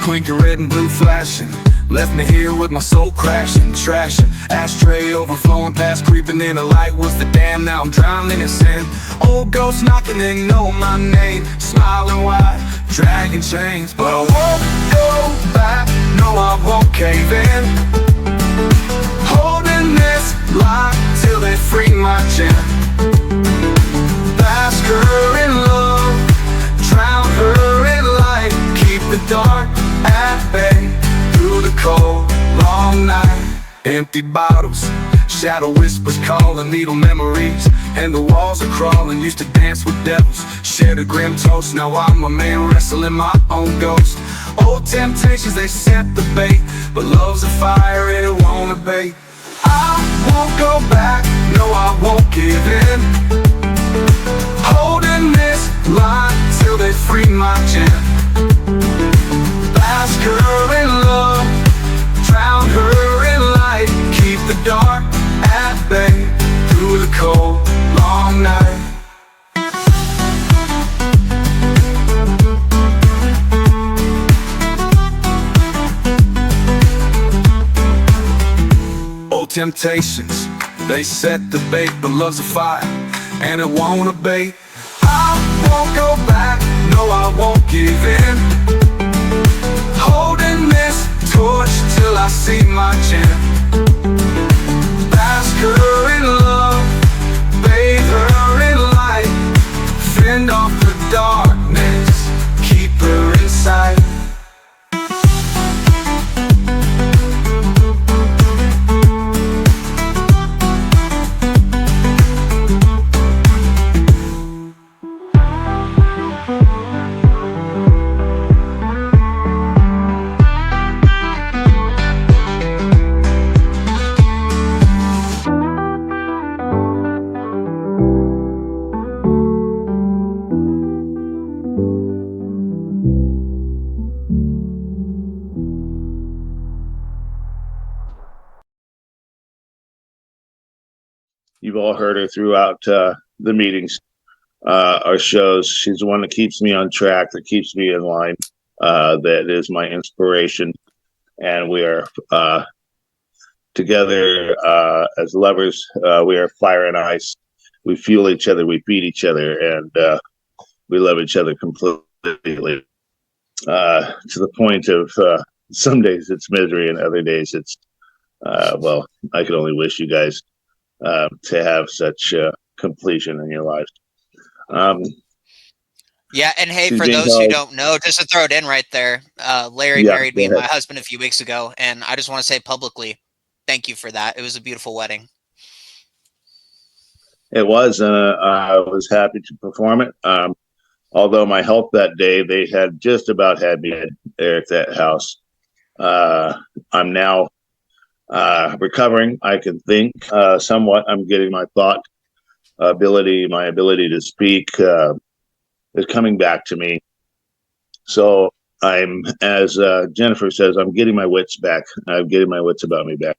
clinking, red and blue flashing. Left me here with my soul crashing, trashing. Ashtray overflowing past, creeping in. The light was the dam, now I'm drowning in sin. Old ghosts knocking, they know my name. Smiling wide, dragging chains. But I won't go back, no I won't cave in. Holding this lock till they free my Jen. Bask her in love, drown her in light. Keep the dark at bay through the cold, long night. Empty bottles, shadow whispers calling, needle memories, and the walls are crawling. Used to dance with devils, shared a grim toast. Now I'm a man wrestling my own ghost. Old temptations, they set the bait, but love's a fire, it won't abate. I won't go back, no I won't give in. Holding this line till they free my Jen. Bask her in love, drown her in light. Keep the dark at bay through the cold, long night. Old temptations, they set the bait, but love's a fire, and it won't abate. I won't go back, no I won't give in. Holding this torch till I see my Jen. Bask her in love, bathe her in light. Fend off the darkness, keep her inside. You've all heard her throughout the meetings, our shows. She's the one that keeps me on track, that keeps me in line. That is my inspiration. And we are together as lovers. We are fire and ice. We fuel each other, we feed each other, and we love each other completely. To the point of some days it's misery and other days it's, well, I can only wish you guys to have such completion in your lives. Yeah, and hey, for those who don't know, just to throw it in right there, Larry married me and my husband a few weeks ago, and I just want to say publicly, thank you for that. It was a beautiful wedding. It was, and I was happy to perform it. Although my health that day, they had just about had me there at that house. I'm now recovering. I can think somewhat. I'm getting my thought ability, my ability to speak is coming back to me. So I'm, as Jennifer says, I'm getting my wits back. I'm getting my wits about me back.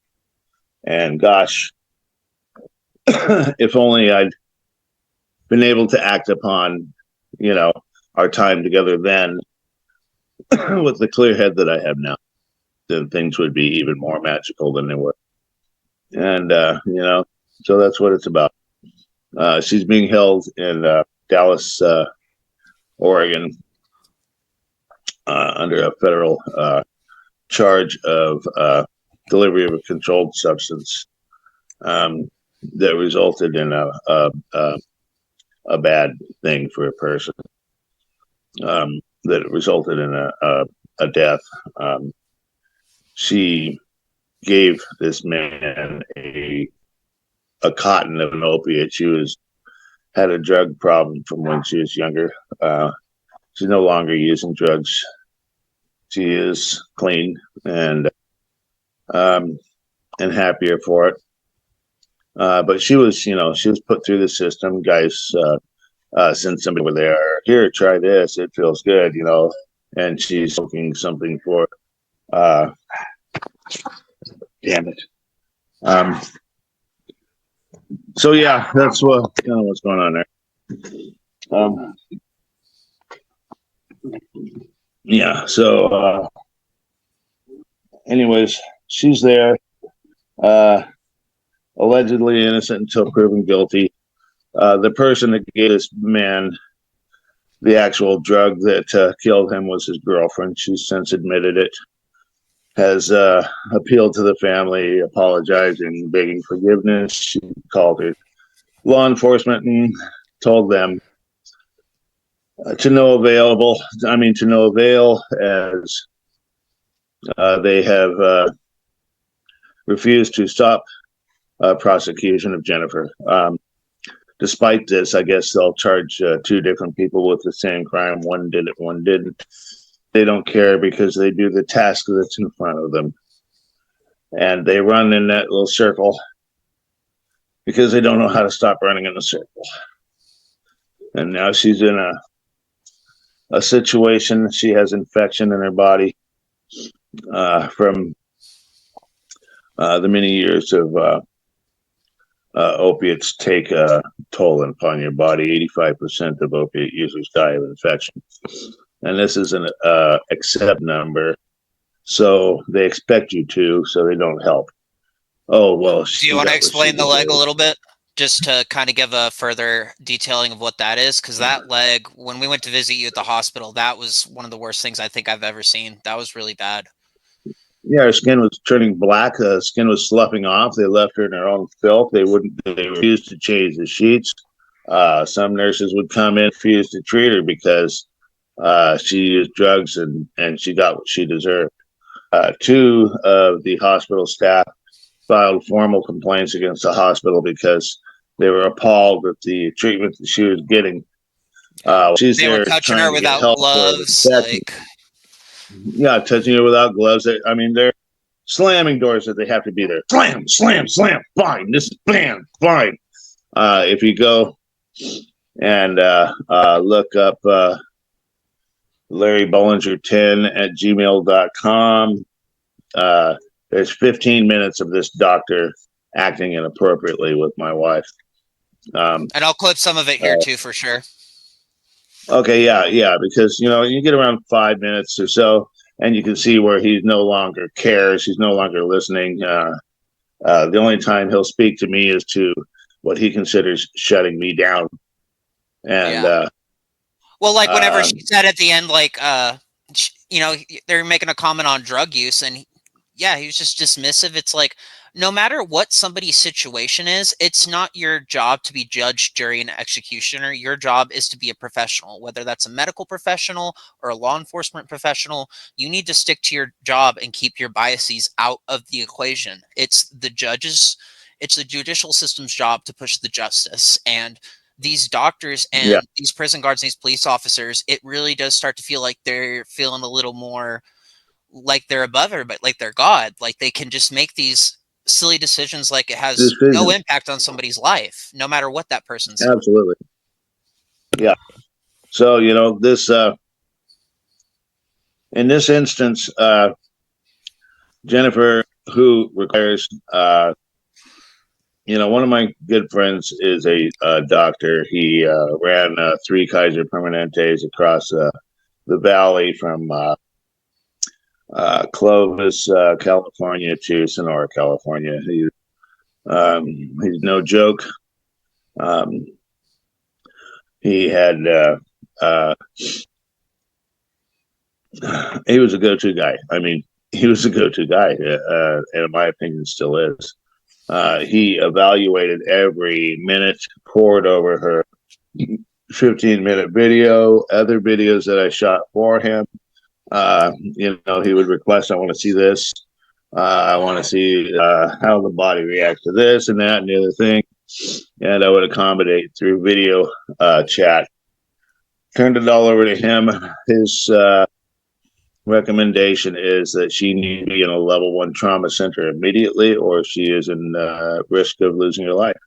And gosh, if only I'd been able to act upon, you know, our time together then with the clear head that I have now, then things would be even more magical than they were. And, you know, so that's what it's about. She's being held in Dallas, Oregon, under a federal charge of delivery of a controlled substance that resulted in a bad thing for a person, that resulted in a death. She gave this man a cotton of an opiate. She had a drug problem from when she was younger. She's no longer using drugs. She is clean and happier for it. But she was, you know, she was put through the system. Guys sent somebody over there. Here, try this. It feels good, you know. And she's looking something for. Damn it. So yeah, that's what kind of what's going on there. Yeah. So anyways, she's there, uh, allegedly innocent until proven guilty. The person that gave this man the actual drug that killed him was his girlfriend. She's since admitted it, has appealed to the family, apologizing, begging forgiveness. She called it law enforcement and told them to no available. To no avail, as they have refused to stop prosecution of Jennifer. Despite this, I guess they'll charge two different people with the same crime. One did it, one didn't. They don't care because they do the task that's in front of them. And they run in that little circle because they don't know how to stop running in a circle. And now she's in a situation. She has infection in her body from the many years of opiates take a toll upon your body. 85% of opiate users die of infection. And this is an accept number. So they expect you to, so they don't help. Oh, well. Do you want to explain the leg a little bit? Just to kind of give a further detailing of what that is? Because that leg, when we went to visit you at the hospital, that was one of the worst things I think I've ever seen. That was really bad. Yeah, her skin was turning black. Skin was sloughing off. They left her in her own filth. They refused to change the sheets. Some nurses would come in, refuse to treat her because she used drugs and she got what she deserved. Two of the hospital staff filed formal complaints against the hospital because they were appalled with the treatment that she was getting. They were touching her without gloves, yeah, touching her without gloves. They're slamming doors that they have to be there. Slam, slam, slam. Fine. This is bam, fine. If you go and look up Larry Bollinger 10 at gmail.com, there's 15 minutes of this doctor acting inappropriately with my wife. And I'll clip some of it here too, for sure. Okay, yeah, because you get around 5 minutes or so, and you can see where he no longer cares. He's no longer listening. The only time he'll speak to me is to what he considers shutting me down. And well, like whenever she said at the end, like they're making a comment on drug use, and he was just dismissive. It's like, no matter what somebody's situation is, it's not your job to be judge, jury, and executioner. Your job is to be a professional, whether that's a medical professional or a law enforcement professional. You need to stick to your job and keep your biases out of the equation. It's the judicial system's job to push the justice. And these doctors and these prison guards, these police officers, it really does start to feel like they're feeling a little more like they're above everybody, like they're God. Like they can just make these silly decisions like it has no impact on somebody's life, no matter what that person's doing. Absolutely. Yeah. So, this in this instance, Jennifer, who requires one of my good friends is a doctor. He ran 3 Kaiser Permanentes across the valley from Clovis, California to Sonora, California. He's no joke. He had he was a go-to guy. He was a go-to guy, and in my opinion, still is. He evaluated every minute, poured over her 15-minute video, other videos that I shot for him. He would request, I want to see this. I want to see how the body reacts to this and that and the other thing. And I would accommodate through video chat. Turned it all over to him. His recommendation is that she needs to be in a level 1 trauma center immediately, or she is in risk of losing her life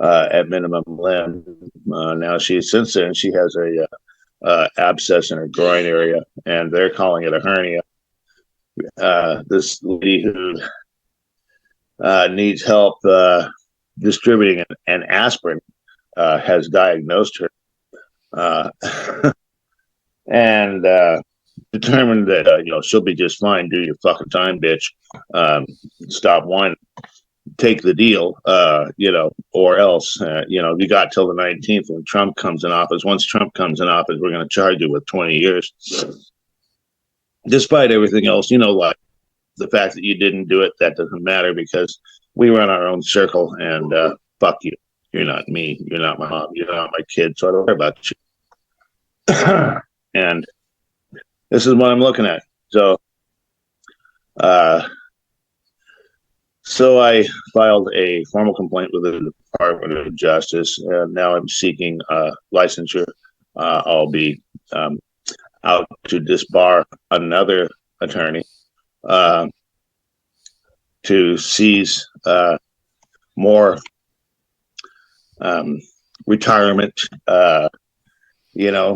at minimum limb. Now since then she has a abscess in her groin area, and they're calling it a hernia. This lady who needs help distributing an aspirin has diagnosed her, and determined that she'll be just fine. Do your fucking time, bitch. Stop whining. Take the deal, or else, you got till the 19th when Trump comes in office. Once Trump comes in office, we're going to charge you with 20 years. Despite everything else, like the fact that you didn't do it, that doesn't matter because we run our own circle and fuck you. You're not me. You're not my mom. You're not my kid. So I don't care about you. And this is what I'm looking at. So, so I filed a formal complaint with the Department of Justice, and now I'm seeking licensure. I'll be out to disbar another attorney to seize more retirement,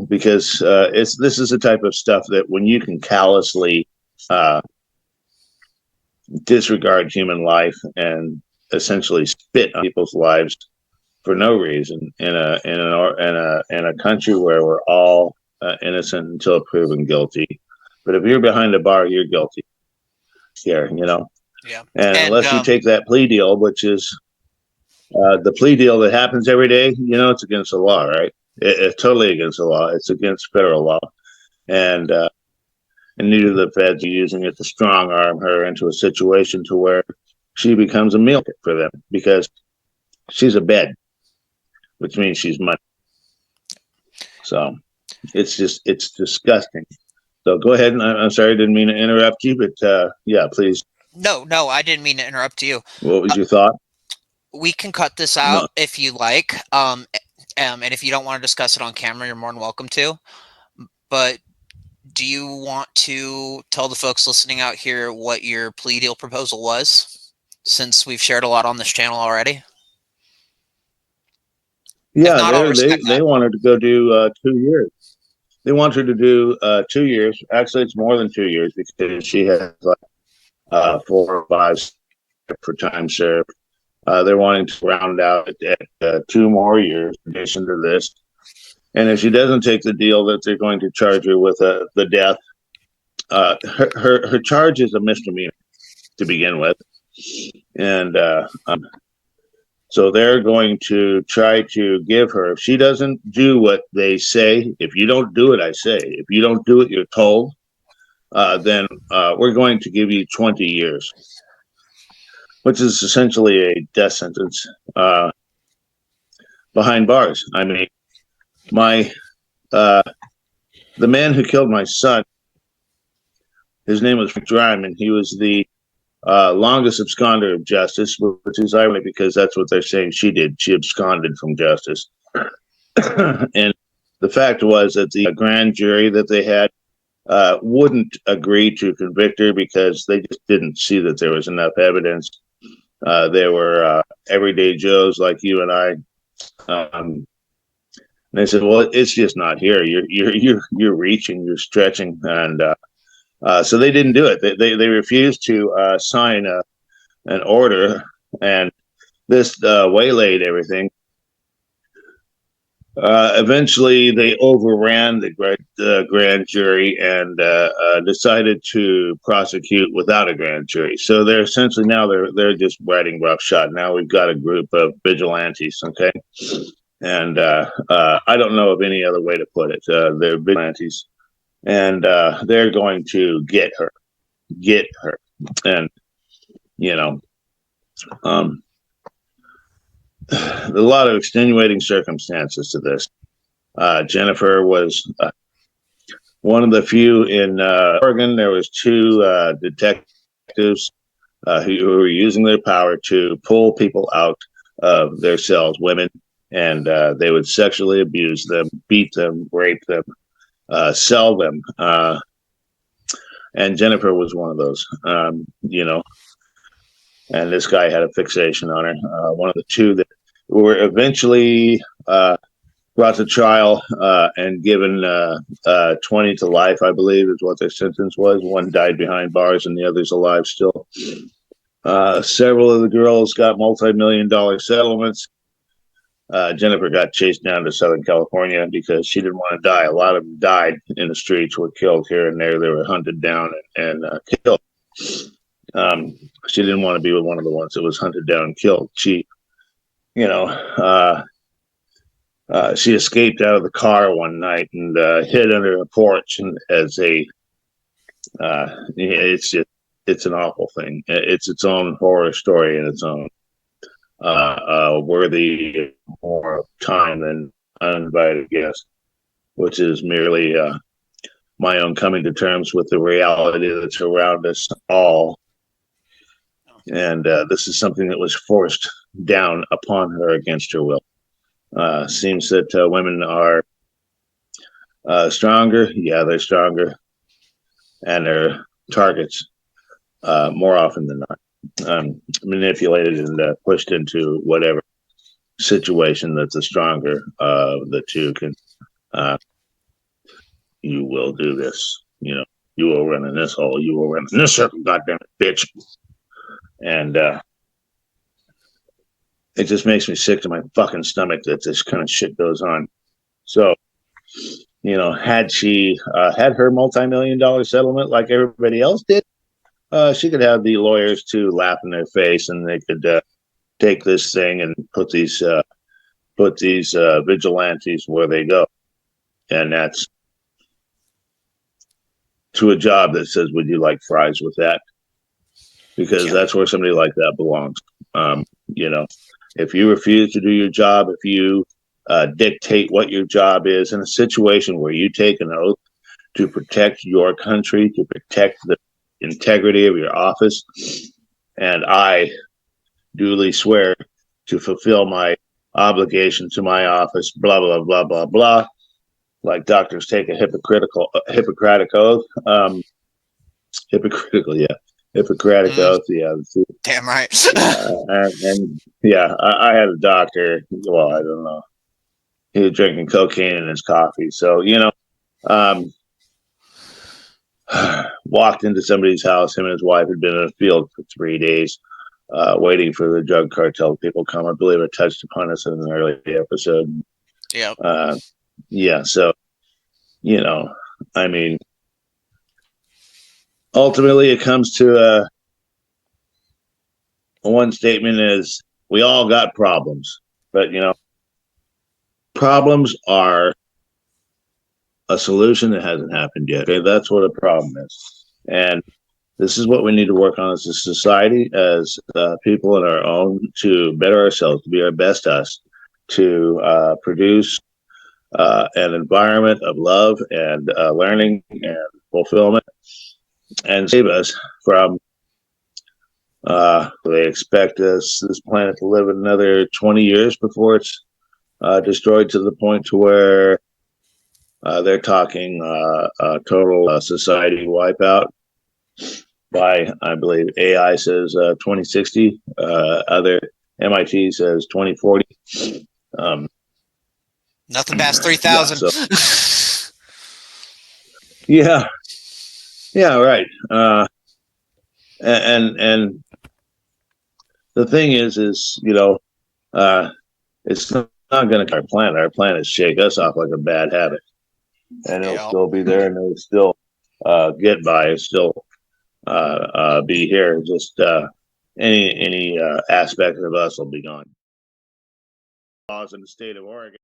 because this is the type of stuff that when you can callously disregard human life and essentially spit on people's lives for no reason in a country where we're all innocent until proven guilty. But if you're behind a bar, you're guilty here, Yeah. And unless you take that plea deal, which is the plea deal that happens every day, it's against the law, right? It's totally against the law. It's against federal law. And neither of the feds are using it to strong arm her into a situation to where she becomes a meal kit for them because she's a bed, which means she's money. So it's disgusting. So go ahead. And I'm sorry, I didn't mean to interrupt you, but yeah, please. No, I didn't mean to interrupt you. What was your thought? We can cut this out if you like. And if you don't want to discuss it on camera, you're more than welcome to. But do you want to tell the folks listening out here what your plea deal proposal was, since we've shared a lot on this channel already? Yeah, they wanted to go do 2 years. They want her to do 2 years. Actually, it's more than 2 years because she has like 4 or 5 for time served. They're wanting to round out at 2 more years in addition to this. And if she doesn't take the deal, that they're going to charge her with the death. Her charge is a misdemeanor to begin with, and so they're going to try to give her. If she doesn't do what they say, if you don't do it, I say. If you don't do it, you're told. Then we're going to give you 20 years, which is essentially a death sentence behind bars. I mean, the man who killed my son, his name was Rick Dryman. He was the longest absconder of justice, which is ironic because that's what they're saying she did. She absconded from justice. And the fact was that the grand jury that they had wouldn't agree to convict her because they just didn't see that there was enough evidence. They were everyday Joes like you and I. And they said, "Well, it's just not here. You're reaching, you're stretching," and so they didn't do it. They refused to sign an order, and this waylaid everything. Eventually, they overran the grand jury and decided to prosecute without a grand jury. So they're essentially now they're just riding roughshod. Now we've got a group of vigilantes, okay, and I don't know of any other way to put it. They're vigilantes, and they're going to get her, and a lot of extenuating circumstances to this. Jennifer was one of the few in Oregon. There was 2 detectives who were using their power to pull people out of their cells, women, and they would sexually abuse them, beat them, rape them, sell them. And Jennifer was one of those, and this guy had a fixation on her. One of the 2 that were eventually brought to trial and given 20 to life, I believe, is what their sentence was. One died behind bars and the other's alive still. Several of the girls got multi-million-dollar settlements. Jennifer got chased down to Southern California because she didn't want to die. A lot of them died in the streets, were killed here and there. They were hunted down and killed. She didn't want to be with one of the ones that was hunted down and killed. She, you know, she escaped out of the car one night and hid under a porch. And it's an awful thing. It's its own horror story in its own. Worthy more time than uninvited guest, which is merely my own coming to terms with the reality that's around us all. And this is something that was forced down upon her against her will. Seems that women are stronger. Yeah, they're stronger. And they're targets more often than not. Manipulated and pushed into whatever situation that the stronger of the two can. You will do this. You will run in this hole. You will run in this circle. Goddamn it, bitch! And it just makes me sick to my fucking stomach that this kind of shit goes on. So, had she had her multi-million-dollar settlement like everybody else did, she could have the lawyers to laugh in their face, and they could take this thing and put these vigilantes where they go, and that's to a job that says, "Would you like fries with that?" Because that's where somebody like that belongs. If you refuse to do your job, if you dictate what your job is in a situation where you take an oath to protect your country, to protect the integrity of your office, and I duly swear to fulfill my obligation to my office, blah, blah, blah, blah, blah. Like doctors take a Hippocratic oath. Hippocratic oath, yeah. Damn right. and yeah, I had a doctor, well, I don't know. He was drinking cocaine in his coffee. So, walked into somebody's house. Him and his wife had been in a field for 3 days, waiting for the drug cartel people to come. I believe it touched upon us in an early episode. Yeah. Yeah. So, I mean, ultimately it comes to one statement is we all got problems, but problems are a solution that hasn't happened yet. Okay? That's what a problem is. And this is what we need to work on as a society, as people in our own, to better ourselves, to be our best us, to produce an environment of love and learning and fulfillment, and save us from they expect this planet to live another 20 years before it's destroyed, to the point to where they're talking total society wipeout by, I believe, AI says 2060. Other MIT says 2040. Nothing past 3,000. Yeah, yeah, right. And the thing is it's not going to our planet. Our planet shake us off like a bad habit, and it'll still be there, and it'll still get by. It'll still be here. Just any aspect of us will be gone. Laws in the state of Oregon.